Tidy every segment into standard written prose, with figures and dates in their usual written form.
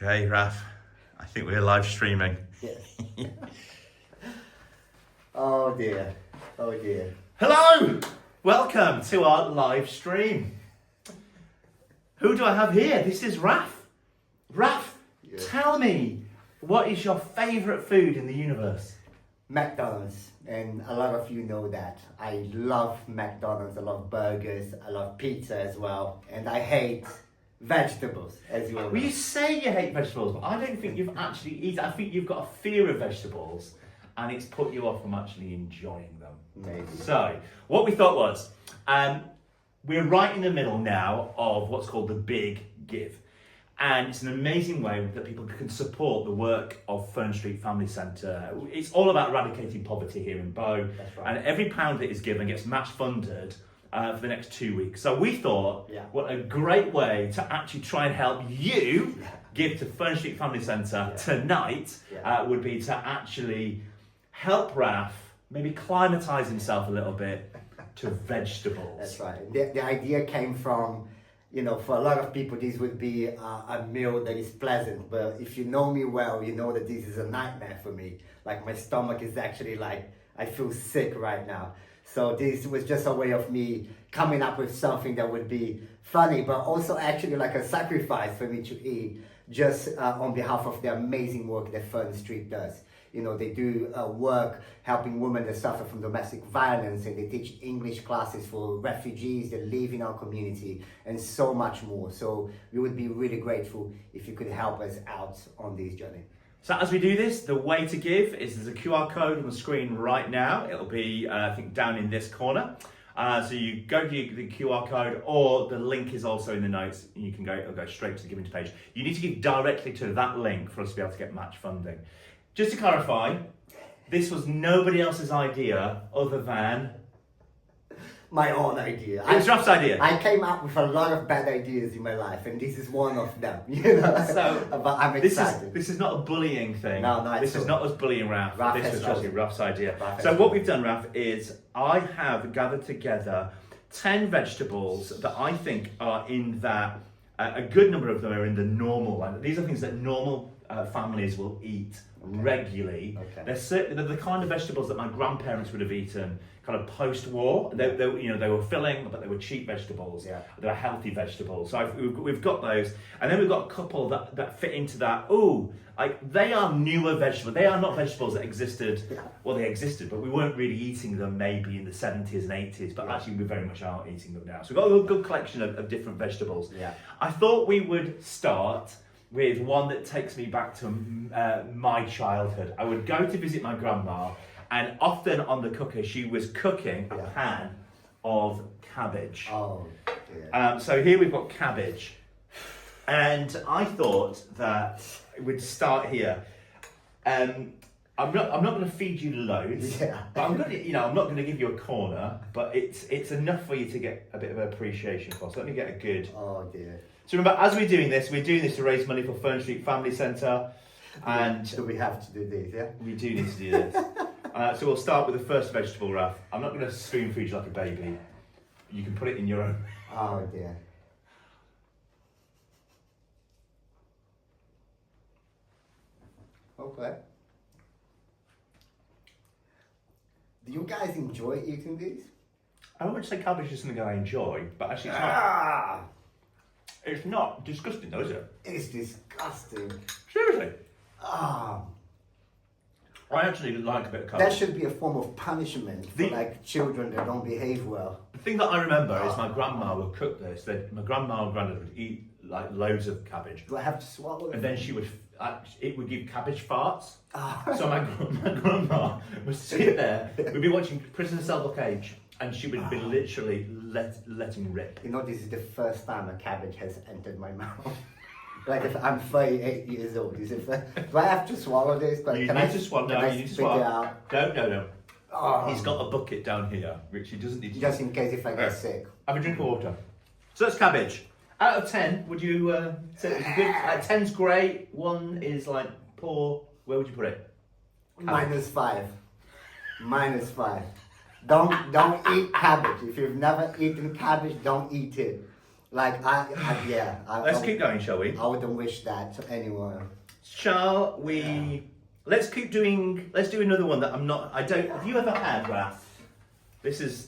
Okay, Raff, I think we're live streaming. Yes. Oh dear. Oh dear. Hello! Welcome to our live stream. Who do I have here? This is Raff. Raff, tell me, what is your favourite food in the universe? McDonald's, and a lot of you know that. I love McDonald's, I love burgers, I love pizza as well, and I hate vegetables, as you all know. Well, you say you hate vegetables, but I don't think you've actually eaten. I think you've got a fear of vegetables, and it's put you off from actually enjoying them. Maybe. So, what we thought was, we're right in the middle now of what's called the Big Give. And it's an amazing way that people can support the work of Fern Street Family Centre. It's all about eradicating poverty here in Bow. That's right. And every pound that is given gets match funded for the next 2 weeks. So we thought, what a great way to actually try and help you give to Fern Street Family Centre tonight would be to actually help Raff maybe climatise himself a little bit to vegetables. That's right. The idea came from, you know, for a lot of people, this would be a meal that is pleasant. But if you know me well, you know that this is a nightmare for me. Like, my stomach is actually like, I feel sick right now. So this was just a way of me coming up with something that would be funny, but also actually like a sacrifice for me to eat, just on behalf of the amazing work that Fern Street does. You know, they do work helping women that suffer from domestic violence, and they teach English classes for refugees that live in our community, and so much more. So we would be really grateful if you could help us out on this journey. So as we do this, the way to give is there's a QR code on the screen right now. It'll be, I think, down in this corner. So you go to the QR code, or the link is also in the notes, and you can it'll go straight to the giving page. You need to give directly to that link for us to be able to get match funding. Just to clarify, this was nobody else's idea other than My own idea. It was Raff's idea. I came up with a lot of bad ideas in my life, and this is one of them. You know, So but I'm excited. This is not a bullying thing. No, this is not us bullying Raff. This was just Raff's idea. So what we've done, Raff, is I have gathered together 10 vegetables that I think are in that. A good number of them are in the normal line. These are things that normal families will eat regularly. They're the kind of vegetables that my grandparents would have eaten kind of post-war. They were filling, but they were cheap vegetables. They were healthy vegetables. So we've got those, and then we've got a couple that fit into that. They are newer vegetables. They are not vegetables that existed. Well, they existed, but we weren't really eating them maybe in the 70s and 80s. But actually, we very much are eating them now. So we've got a good collection of different vegetables. I thought we would start with one that takes me back to my childhood. I would go to visit my grandma, and often on the cooker, she was cooking a pan of cabbage. Oh, dear. So here we've got cabbage, and I thought that we'd start here. I'm not going to feed you loads, but I'm not going to give you a corner, but it's enough for you to get a bit of appreciation for. So let me get a good. Oh dear. So remember, as we're doing this to raise money for Fern Street Family Centre, and do we have to do this? Yeah. We do need to do this. So we'll start with the first vegetable, Raff. I'm not going to spoon feed you like a baby. You can put it in your own. Oh dear. Okay. Do you guys enjoy eating these? I wouldn't say cabbage is something I enjoy, but actually it's not. It's not disgusting though, is it? It's disgusting. Seriously? Ah. I actually like a bit of cabbage. That should be a form of punishment for like children that don't behave well. The thing that I remember is my grandma would cook this. My grandma and granddad would eat like loads of cabbage. Do I have to swallow it? And then it would give cabbage farts. So my grandma would sit there, we'd be watching Prisoner Cell Block Cage, and she would be literally letting rip. You know, this is the first time a cabbage has entered my mouth. Like, if I'm 38 years old, do I have to swallow this? Like, You need to swallow. No, you need to swallow. No. Oh. He's got a bucket down here, which he doesn't need to. Just in case if I get sick. Have a drink of water. So that's cabbage. Out of 10, would you say it's good? 10's great, 1 is like poor. Where would you put it? -5. -5. Don't eat cabbage. If you've never eaten cabbage, don't eat it. Like Let's keep going, shall we? I wouldn't wish that to anyone. Shall we? Let's keep doing. Let's do another one that I'm not. I don't. Have you ever had, Raff? This is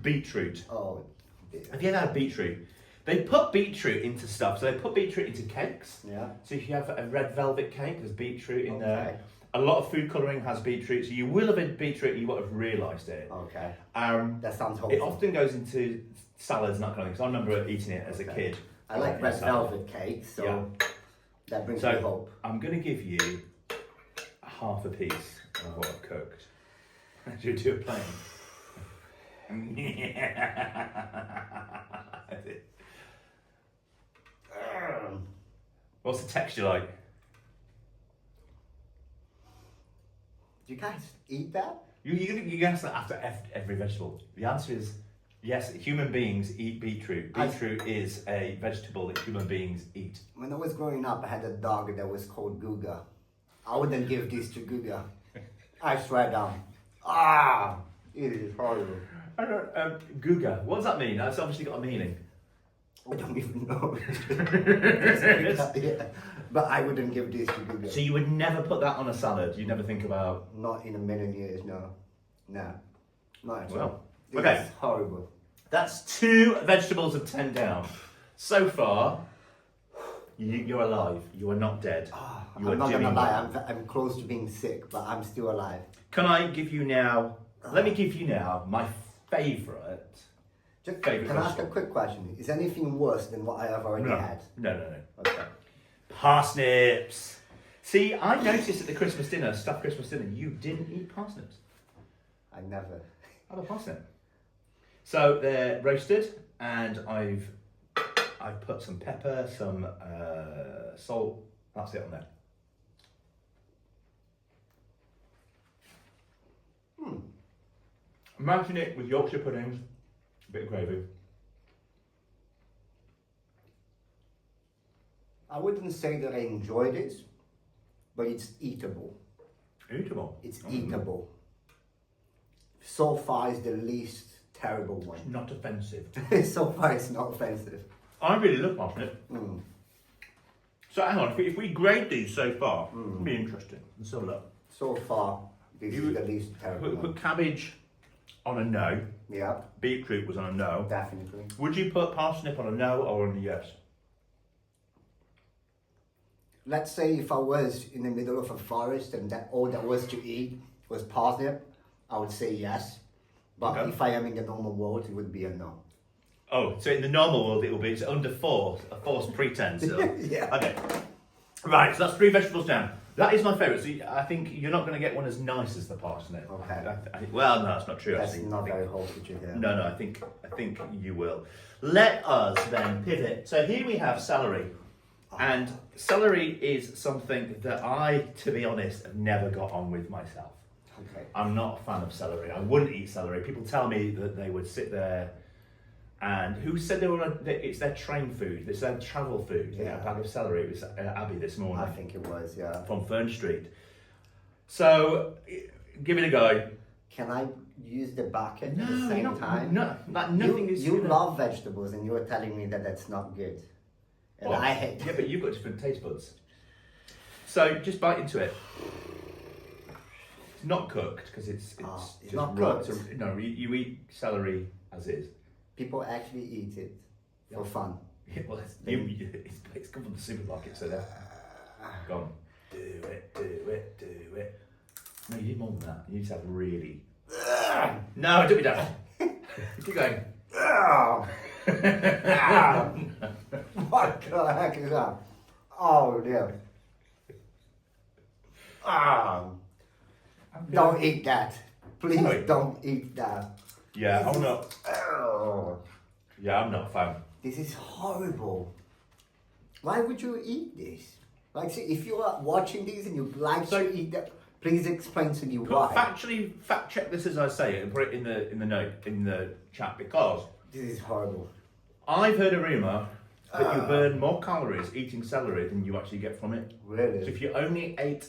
beetroot. Oh, dear. Have you ever had beetroot? They put beetroot into stuff. So they put beetroot into cakes. Yeah. So if you have a red velvet cake, there's beetroot in Okay. there. A lot of food colouring has beetroot, so you will have had beetroot and you won't have realised it. Okay. That sounds wholesome. It often goes into salads and that kind of thing. So I remember eating it as a kid. I like red velvet cake, so that brings me hope. I'm going to give you half a piece of what I've cooked. Should we do a plain? What's the texture like? Do you guys eat that? You answer that after every vegetable. The answer is yes, human beings eat beetroot. Beetroot is a vegetable that human beings eat. When I was growing up, I had a dog that was called Guga. I wouldn't give this to Guga. I swear down. It is horrible. I don't, Guga, what does that mean? That's obviously got a meaning. I don't even know. Yeah. But I wouldn't give this to Guga. So you would never put that on a salad? You'd never think about... Not in a million years, no. No. Not at all. Okay. It's horrible. That's 2 vegetables of 10 down. So far, you're alive. You are not dead. I'm not gonna lie, I'm close to being sick, but I'm still alive. Can I give you now... Let me give you now my favourite... Can I ask a quick question? Is anything worse than what I have already had? No. Okay. Parsnips. See, I noticed at the Christmas dinner, stuffed Christmas dinner, you didn't eat parsnips. I never. Have a parsnip. So they're roasted, and I've put some pepper, some salt. That's it on there. Imagine it with Yorkshire puddings, a bit of gravy. I wouldn't say that I enjoyed it, but it's eatable. Eatable? It's eatable. So far, it's the least terrible one. Not offensive. So far, it's not offensive. I really love parsnip. So hang on, if we grade these so far, it'll be interesting. Let's have a look. So far, this is the least terrible Put one. cabbage on a no. Yeah, Beetroot was on a no. definitely. Would you put parsnip on a no or on a yes? Let's say if I was in the middle of a forest and that all that was to eat was parsnip, I would say yes. But if I am in the normal world, it would be a no. Oh, so in the normal world it will be, it's under 4, a false pretense. Yeah. Okay. Right, so that's 3 vegetables down. That is my favourite. So I think you're not going to get one as nice as the parsnip. Okay. Well, no, that's not true. That's not very wholesome to hear. No, I think you will. Let us then pivot. So here we have celery. And celery is something that I, to be honest, have never got on with myself. Okay. I'm not a fan of celery. I wouldn't eat celery. People tell me that they would sit there and who said they were it's their train food, it's their travel food. Yeah. A bag of celery. It was Abby this morning. I think it was, yeah. From Fern Street. So, give it a go. Can I use the bucket No, at the same time? No, nothing is... You love vegetables and you're telling me that that's not good. And Well, I hate yeah, but you've got different taste buds. So just bite into it. It's not cooked because it's just not raw. cooked. No, you eat celery as is. People actually eat it for fun. Yeah, well, it's come from the supermarket, so they're gone. Do it. No, you need more than that. You need to have really. No, don't be daft. Keep going. What the heck is that? Oh dear. Don't eat that. Please don't eat that. Yeah, I'm not. Oh, Yeah, I'm not a fan. this is horrible. Why would you eat this? Like, see, if you are watching this and you like to eat that, please explain to me why. Fact check this as I say it and put it in the note in the chat because This is horrible. I've heard a rumour that you burn more calories eating celery than you actually get from it. Really? So if you only ate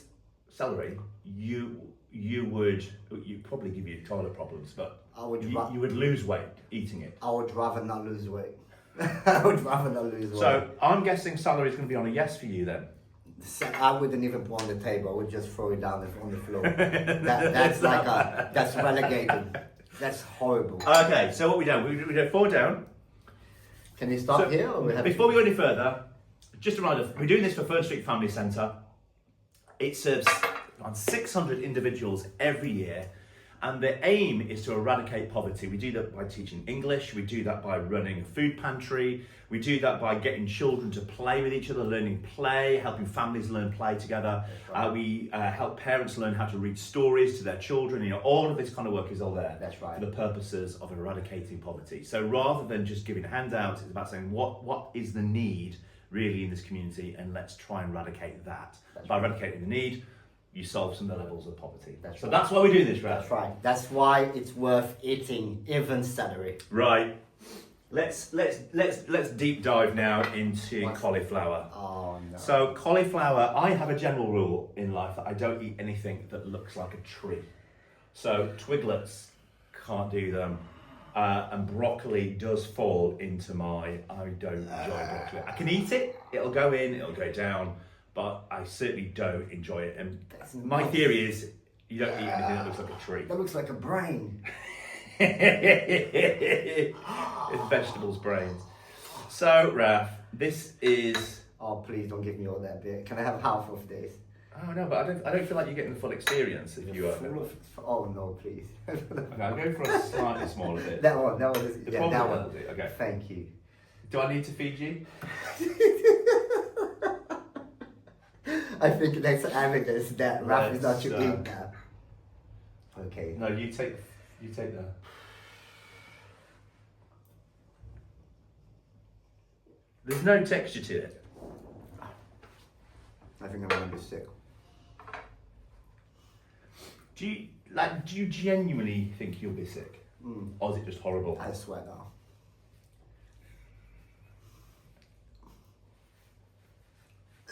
celery, you'd probably give you toilet problems, but I would you would lose weight eating it. I would rather not lose weight. I would rather not lose weight. So I'm guessing salary is going to be on a yes for you then. I wouldn't even put on the table. I would just throw it down on the floor. That's relegated. That's horrible. Okay, so what we do? We do 4 down. Can you stop here? Or Before we go any further, just a reminder, we're doing this for Fern Street Family Centre. It serves around 600 individuals every year, and the aim is to eradicate poverty. We do that by teaching English, we do that by running a food pantry, we do that by getting children to play with each other, learning play, helping families learn play together. Right. We help parents learn how to read stories to their children. All of this kind of work is all there. That's right. For the purposes of eradicating poverty. So rather than just giving handouts, it's about saying what is the need really in this community, and let's try and eradicate that. By eradicating the need, you solve some of the levels of poverty. So that's why we do this, right? That's right. That's why it's worth eating even salary. Right. Let's deep dive now into cauliflower. Oh no. So cauliflower, I have a general rule in life that I don't eat anything that looks like a tree. So twiglets, can't do them. And broccoli does fall into I don't enjoy broccoli. I can eat it, it'll go in, it'll go down, but I certainly don't enjoy it. And my theory is you don't eat anything that looks like a tree. That looks like a brain. It's vegetables brains. So, Raff, this is... Oh, please don't give me all that bit. Can I have half of this? Oh, no, but I don't feel like you're getting the full experience if you are. Oh, no, please. Okay, I'll go for a slightly smaller bit. That one. That one. Okay. Thank you. Do I need to feed you? I think that's evidence that Raff is not too big now. Okay. No, you take the... There's no texture to it. I think I'm going to be sick. Do you genuinely think you'll be sick? Or is it just horrible? I swear now.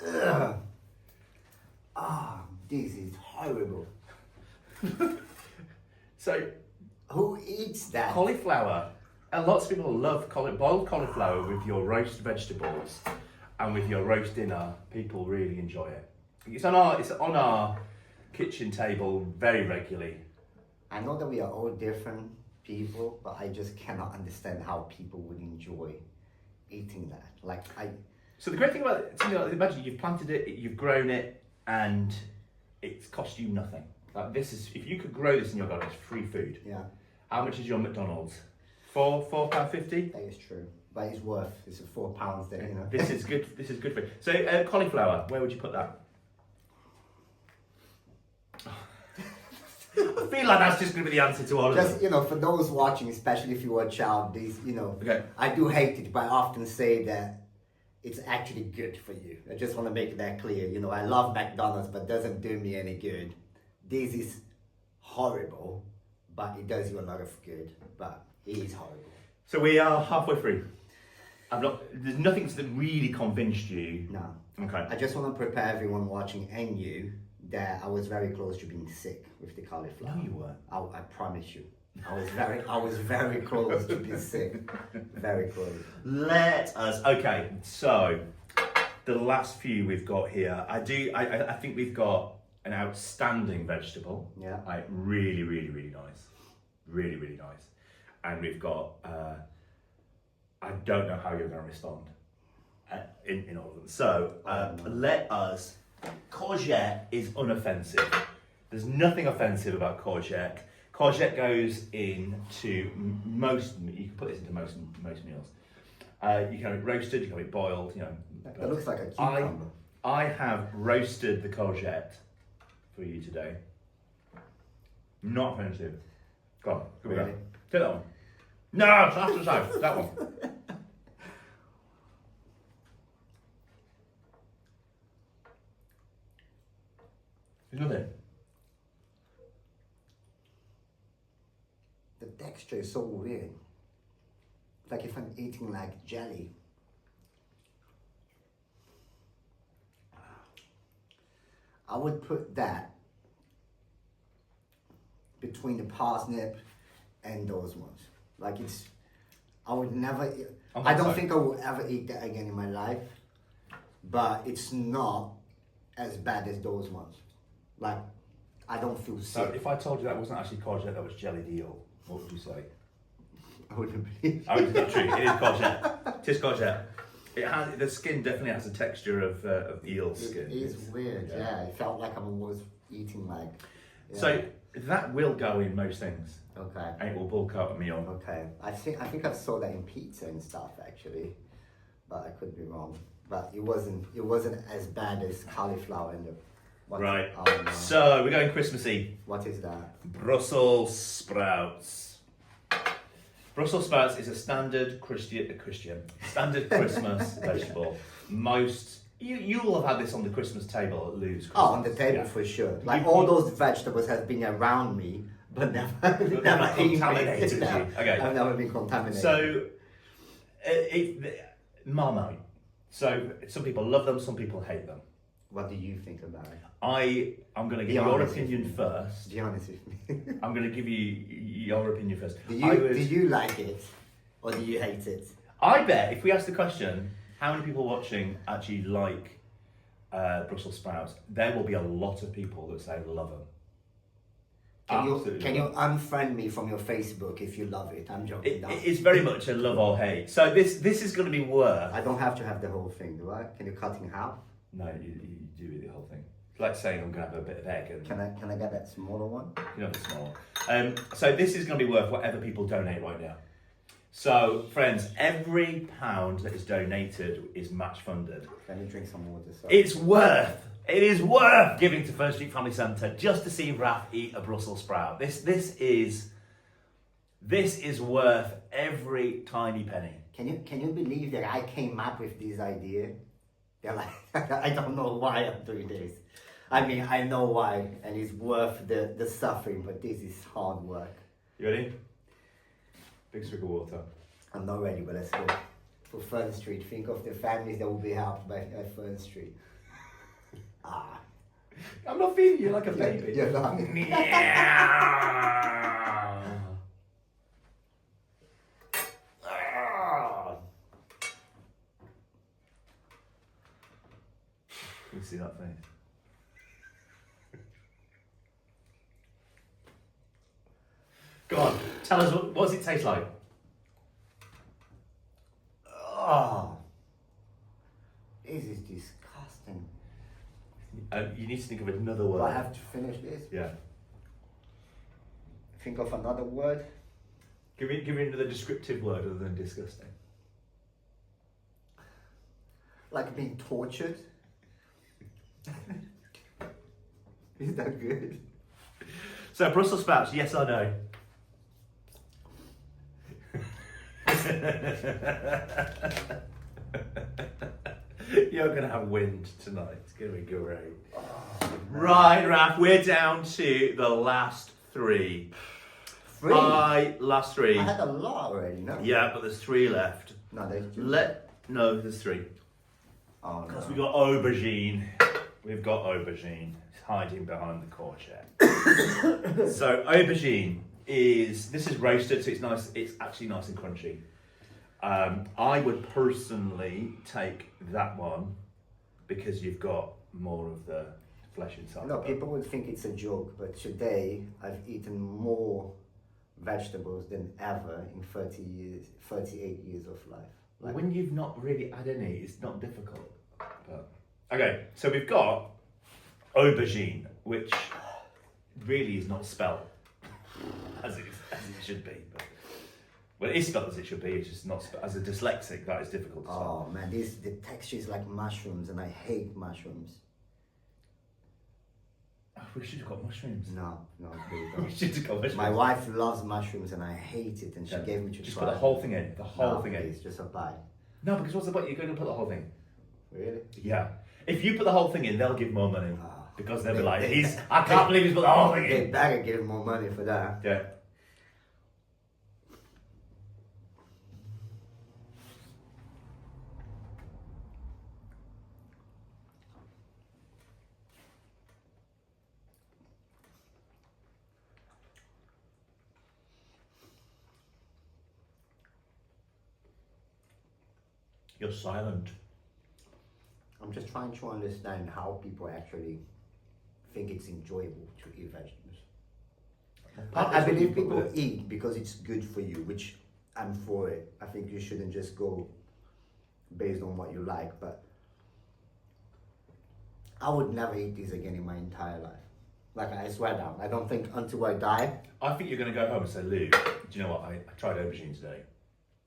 Ugh. Ah, this is horrible. So, who eats that? Cauliflower. And lots of people love boiled cauliflower with your roast vegetables and with your roast dinner. People really enjoy it. It's on our kitchen table very regularly. I know that we are all different people, but I just cannot understand how people would enjoy eating that. So the great thing about it, imagine you've planted it, you've grown it, and it's cost you nothing. Like if you could grow this in your garden, it's free food. Yeah. How much is your McDonald's? £4.50? That is true, but it's £4 there. This is good. This is good for you. So cauliflower, where would you put that? I feel like that's just going to be the answer to all of them. Just, for those watching, especially if you were a child, Okay. I do hate it, but I often say that it's actually good for you. I just want to make that clear. I love McDonald's, but it doesn't do me any good. This is horrible, but it does you a lot of good, but it is horrible. So we are halfway through. There's nothing that really convinced you. No. Okay. I just want to prepare everyone watching and you that I was very close to being sick with the cauliflower. No, you weren't. I promise you. I was very close to being sick. Very close. Okay, so the last few we've got here, I think we've got an outstanding vegetable. Yeah. Really, really, really nice. Really, really nice. And we've got, I don't know how you're going to respond in all of them. So courgette is unoffensive. There's nothing offensive about courgette. Courgette goes into most, you can put this into most meals. You can have it roasted, you can have it boiled, That looks like a cucumber. I have roasted the courgette for you today. Not offensive. Go on, go Really? Take that one. No, that's the side. That one. There's nothing. The texture is so weird. Like if I'm eating like jelly. I would put that between the parsnip and those ones. I would never, I don't think I will ever eat that again in my life, but it's not as bad as those ones. Like, I don't feel sick. So if I told you that wasn't actually courgette, that was jellied eel, what would you say? I wouldn't believe. Oh, it's not true. It is courgette. It is courgette. It has, the skin definitely has a texture of eel skin. It is weird, yeah. It felt like I was eating like... Yeah. So that will go in most things. Okay. And it will bulk out a meal. Okay. I think I saw that in pizza and stuff actually, but I could be wrong. But it wasn't as bad as cauliflower and the... Right. Oh, no. So we're going Christmassy. What is that? Brussels sprouts. Brussels sprouts is a standard standard Christmas vegetable. You'll have had this on the Christmas table at Lou's Christmas. Oh, on the table for sure. Like all those vegetables have been around me, but never contaminated you. Okay. I've never been contaminated. So, Marmite. So some people love them, some people hate them. What do you think about it? I'm going to give your opinion first. Be honest with me. I'm going to give you your opinion first. Do you like it or do you hate it? I bet if we ask the question, how many people watching actually like Brussels sprouts, there will be a lot of people that say love them. Can you unfriend me from your Facebook if you love it? I'm joking. It's very much a love or hate. So this is going to be worth. I don't have to have the whole thing, do I? Can you cut in half? No, you do the whole thing. It's like saying I'm going to have a bit of egg. And Can I get that smaller one? You know, the small. So this is going to be worth whatever people donate right now. So friends, every pound that is donated is match funded. Let me drink some water. Sorry. It is worth giving to Fern Street Family Centre just to see Raff eat a Brussels sprout. This is worth every tiny penny. Can you believe that I came up with this idea? They're like, I don't know why I'm doing this. I mean, I know why, and it's worth the suffering, but this is hard work. You ready? Big swig of water. I'm not ready, but let's go. For Fern Street, think of the families that will be helped by Fern Street. I'm not feeding you like a baby. You're not. You see that face? Go on, tell us what does it taste like? Oh, this is disgusting. You need to think of another word. Do I have to finish this? Yeah. Think of another word. Give me another descriptive word other than disgusting. Like being tortured. Is that good? So Brussels sprouts, yes or no? You're going to have wind tonight. It's going to be great. Oh, right, Raff, we're down to the last three. Last three. I had a lot already, no? Yeah, but there's three left. No, there's two. No, there's three. Oh, Because no. we've got aubergine. We've got aubergine. It's hiding behind the courgette. So aubergine is roasted, so it's nice. It's actually nice and crunchy. I would personally take that one because you've got more of the flesh inside. No, people would think it's a joke, but today I've eaten more vegetables than ever in 38 years of life. Like, when you've not really had any, it's not difficult. But okay, so we've got aubergine, which really is not spelled as it should be. But, well, it is spelled as it should be. It's just not as a dyslexic that is difficult to spell. Oh man, the texture is like mushrooms, and I hate mushrooms. Oh, we should have got mushrooms. No, please don't. We should have got mushrooms. My wife loves mushrooms, and I hate it, and she gave me to just try. put the whole thing in. The whole thing please, in. just a bite. No, because what's the point? You're going to put the whole thing. Really? Yeah. If you put the whole thing in, they'll give more money. Because they'll be like, they- I can't believe he's put the whole thing They in. better give more money for that. Yeah. You're silent. I'm just trying to understand how people actually think it's enjoyable to eat vegetables. I believe people eat because it's good for you, which I'm for it. I think you shouldn't just go based on what you like, but I would never eat these again in my entire life. Like, I swear down. I don't think until I die. I think you're going to go home and say, Lou, do you know what? I tried aubergine today.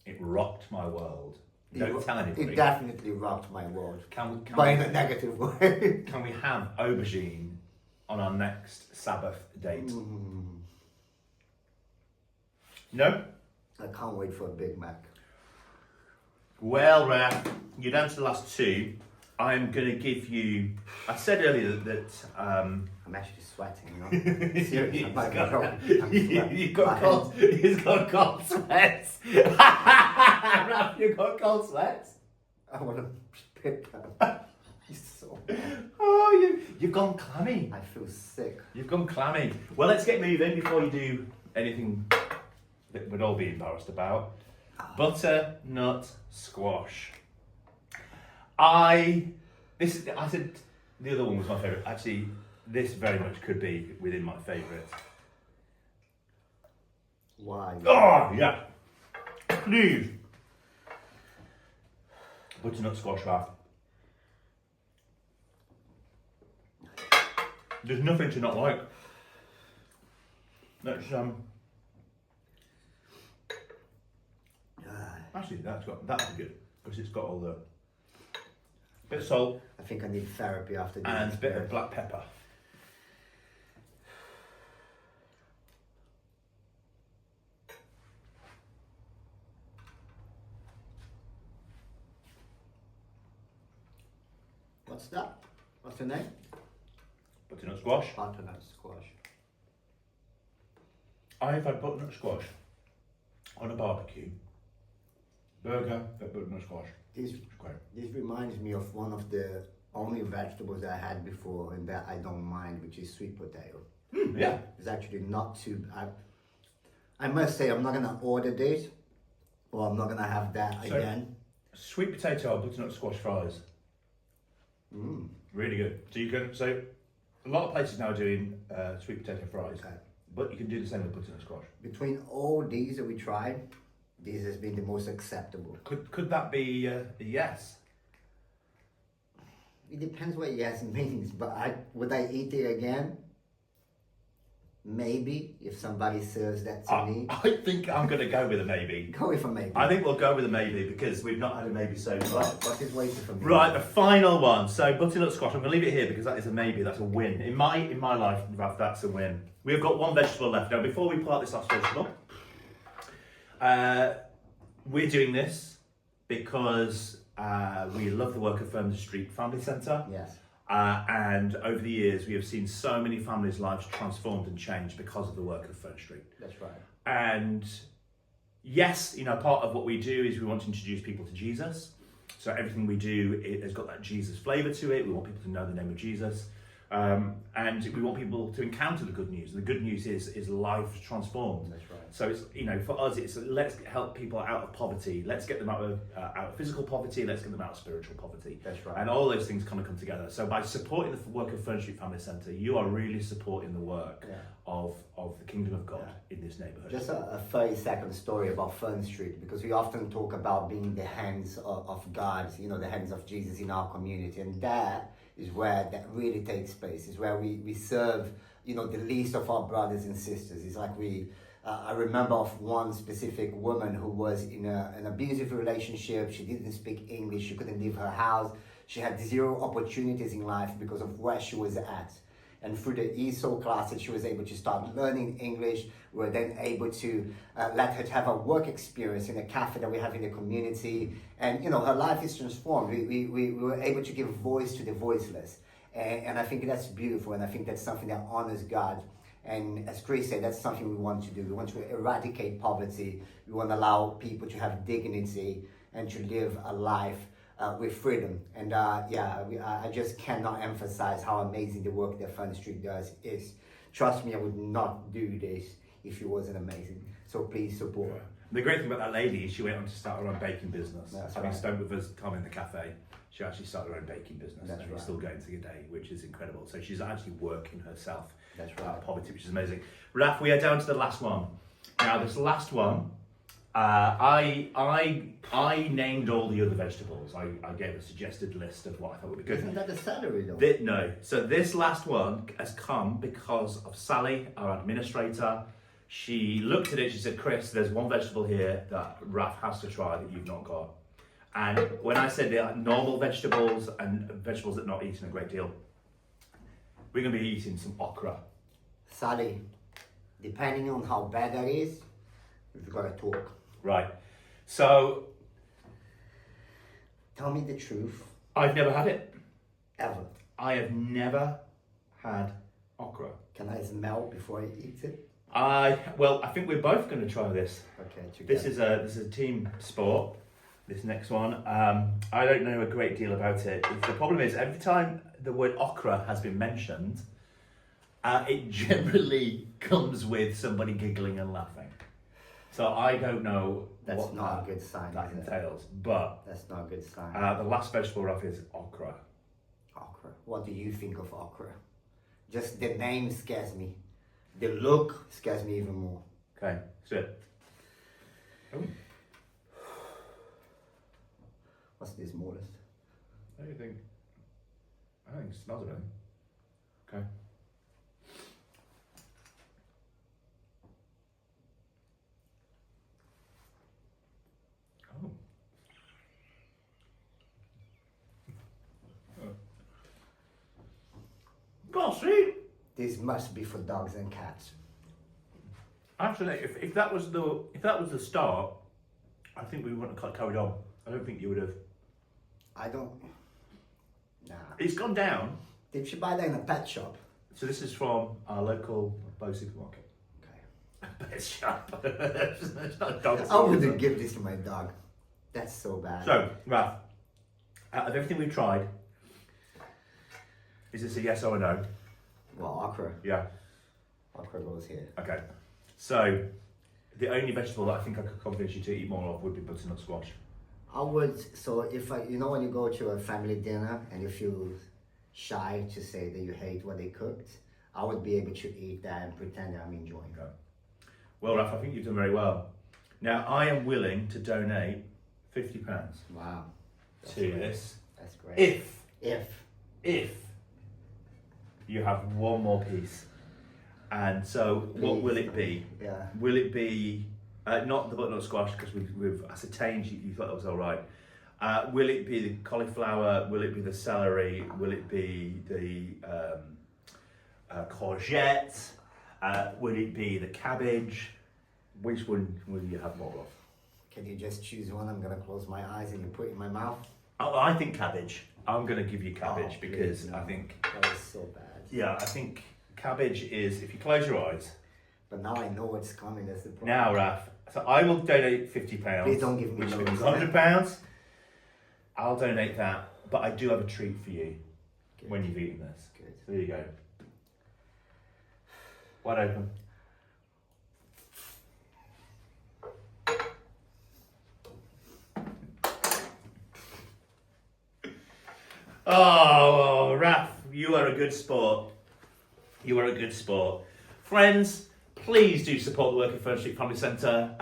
It rocked my world. Don't tell anybody. It definitely rocked my world. But in a negative way. Can we have aubergine on our next Sabbath date? No? I can't wait for a Big Mac. Well, Raff, you're down to the last two. I'm going to give you... I said earlier that... I'm actually sweating, you know? Seriously, I'm You've got cold sweats. Raff, you've got cold sweats? I want to spit them. Oh, you've gone clammy. I feel sick. You've gone clammy. Well, let's get moving before you do anything that we'd all be embarrassed about. Butternut squash. I said the other one was my favourite. Actually, this very much could be within my favourite. Why? Oh, yeah. Please. Butternut squash, Raff. There's nothing to not like. Let's actually that'd be good because it's got all the bit of salt. I think I need therapy after this. And a bit of black pepper. What's that? What's the name? Butternut squash. Butternut squash. I've had butternut squash on a barbecue. Burger, but butternut squash. This reminds me of one of the only vegetables I had before and that I don't mind, which is sweet potato. Yeah. It's actually not too... I must say, I'm not going to order this, or I'm not going to have that again. Sweet potato or butternut squash fries. Really good. So a lot of places now are doing sweet potato fries, but you can do the same with butternut squash. Between all these that we tried, this has been the most acceptable. Could that be a yes? It depends what yes means, but would I eat it again? Maybe, if somebody serves that to me. I think I'm going to go with a maybe. Go with a maybe. I think we'll go with a maybe because we've not had a maybe so far. What is waiting for me? Right, the final one. So butternut squash. I'm going to leave it here because that is a maybe. That's a win in my life. Raff, that's a win. We've got one vegetable left now. Before we pull out this last vegetable, we're doing this because we love the work of Fern Street Family Centre. Yes. And over the years, we have seen so many families' lives transformed and changed because of the work of Fern Street. That's right. And yes, part of what we do is we want to introduce people to Jesus. So everything we do, it has got that Jesus flavour to it. We want people to know the name of Jesus. And we want people to encounter the good news. And the good news is life transformed. That's right. So it's, for us, it's let's help people out of poverty. Let's get them out of physical poverty. Let's get them out of spiritual poverty. That's right. And all those things kind of come together. So by supporting the work of Fern Street Family Centre, you are really supporting the work of the kingdom of God in this neighbourhood. Just a 30-second story about Fern Street, because we often talk about being the hands of God, the hands of Jesus in our community, and that is where that really takes place. Is where we serve, the least of our brothers and sisters. It's like I remember of one specific woman who was in an abusive relationship. She didn't speak English. She couldn't leave her house. She had zero opportunities in life because of where she was at. And through the ESOL classes, she was able to start learning English. We were then able to let her have a work experience in a cafe that we have in the community. And, her life is transformed. We were able to give voice to the voiceless. And I think that's beautiful. And I think that's something that honors God. And as Chris said, that's something we want to do. We want to eradicate poverty. We want to allow people to have dignity and to live a life with freedom. And I just cannot emphasize how amazing the work that Fern Street does is. Trust me, I would not do this if it wasn't amazing. So please support. The great thing about that lady is she went on to start her own baking business. That's Having right. spent with us time in the cafe, she actually started her own baking business. That's and right. She's still going to the day, which is incredible. So she's actually working herself That's out right. of poverty, which is amazing. Raff, we are down to the last one. Now, this last one, I named all the other vegetables. I gave a suggested list of what I thought would be good. Isn't that the celery though? No. So this last one has come because of Sally, our administrator. She looked at it, she said, Chris, there's one vegetable here that Raff has to try that you've not got. And when I said they're normal vegetables and vegetables that are not eaten a great deal, we're going to be eating some okra. Sally, depending on how bad that is, we've got to talk. Right. So Tell me the truth. I've never had it. Ever. I have never had okra. Can I smell before I eat it? Well, I think we're both going to try this. Okay, This is a team sport. This next one, I don't know a great deal about it. The problem is every time the word okra has been mentioned, it generally comes with somebody giggling and laughing. So I don't know That's what not a good sign, that is it? entails. But That's not a good sign. the last vegetable wrap is okra. Okra. What do you think of okra? Just the name scares me. The look scares me even more. Okay, sit. Oh, What's the smallest? what do you think? I think it smells of it. Okay. Oh. Gosh, see? This must be for dogs and cats. Actually, if that was the start, I think we wouldn't have carried on. I don't think you would have. I don't. Nah. It's gone down. Did you buy that in a pet shop? So this is from our local Bow supermarket. Okay. Pet shop. It's not a dog I wouldn't supermarket. give this to my dog. That's so bad. So, Raff, out of everything we've tried, is this a yes or a no? Well, okra. Yeah. Okra goes here. Okay. So, the only vegetable that I think I could convince you to eat more of would be butternut squash. I would, so if I, you know when you go to a family dinner and you feel shy to say that you hate what they cooked, I would be able to eat that and pretend that I'm enjoying it. Well, Raff, I think you've done very well. Now, I am willing to donate £50 Wow. That's to great. this That's great. if you have one more piece. And so, what will it be? Yeah. Will it be not the butternut squash because we've ascertained you thought that was all right? Will it be the cauliflower? Will it be the celery? Will it be the courgette? Will it be the cabbage? Which one will you have more of? Can you just choose one? I'm gonna close my eyes and you put it in my mouth. Oh, I think cabbage. I'm going to give you cabbage Oh, because please, no. I think, That was so bad. yeah, I think cabbage is, if you close your eyes. But now I know what's coming. That's the problem. Now, Raff, so I will donate £50. Please don't give me which loads. means £100. I'll donate that, but I do have a treat for you Good. when you've eaten this. Good. There you go. Wide open. Oh, Raff, you are a good sport. You are a good sport. Friends, please do support the work of Fern Street Family Centre.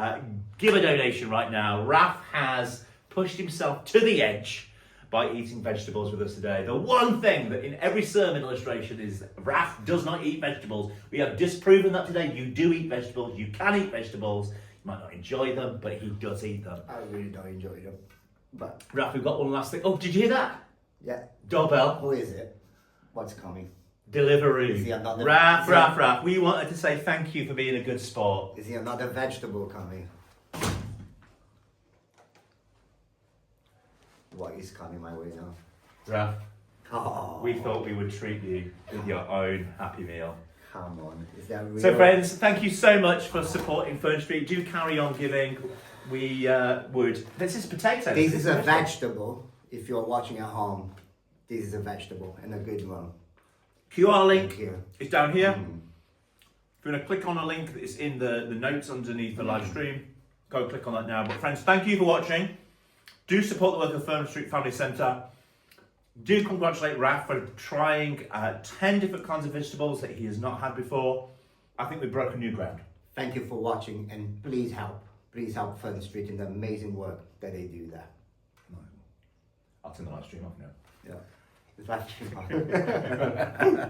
Give a donation right now. Raff has pushed himself to the edge by eating vegetables with us today. The one thing that in every sermon illustration is Raff does not eat vegetables. We have disproven that today. You do eat vegetables. You can eat vegetables. You might not enjoy them, but he does eat them. I really don't enjoy them. But Raff, we've got one last thing. Oh, did you hear that? yeah. Doorbell. Who is it? What's coming? Delivery. Is he another- Raff. We wanted to say thank you for being a good sport. Is he another vegetable coming? What is coming my way now? Raff, Oh, we thought we would treat you with your own Happy Meal. come on. Is that real? So friends, thank you so much for supporting Fern Street. Do carry on giving. We would. This is potatoes. This is a vegetable. If you're watching at home, this is a vegetable and a good one. QR link Here. is down here. Mm. If you want to click on a link, it's in the notes underneath the live stream. go click on that now. But friends, thank you for watching. Do support the work of Fern Street Family Centre. Do congratulate Raff for trying 10 different kinds of vegetables that he has not had before. I think we've broken new ground. Thank you for watching, and please help. Please help Fern Street in the amazing work that they do there. I'll turn the live stream off now. Yeah. It's live stream on.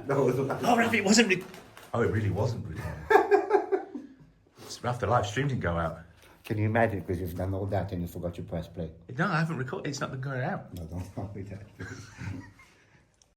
No, it was live. Oh, Raff, it wasn't. Oh, it really wasn't really. Raff, the live stream didn't go out. Can you imagine? Because you've done all that and you forgot to press play. No, I haven't recorded. It's not been going out. No, don't tell me that.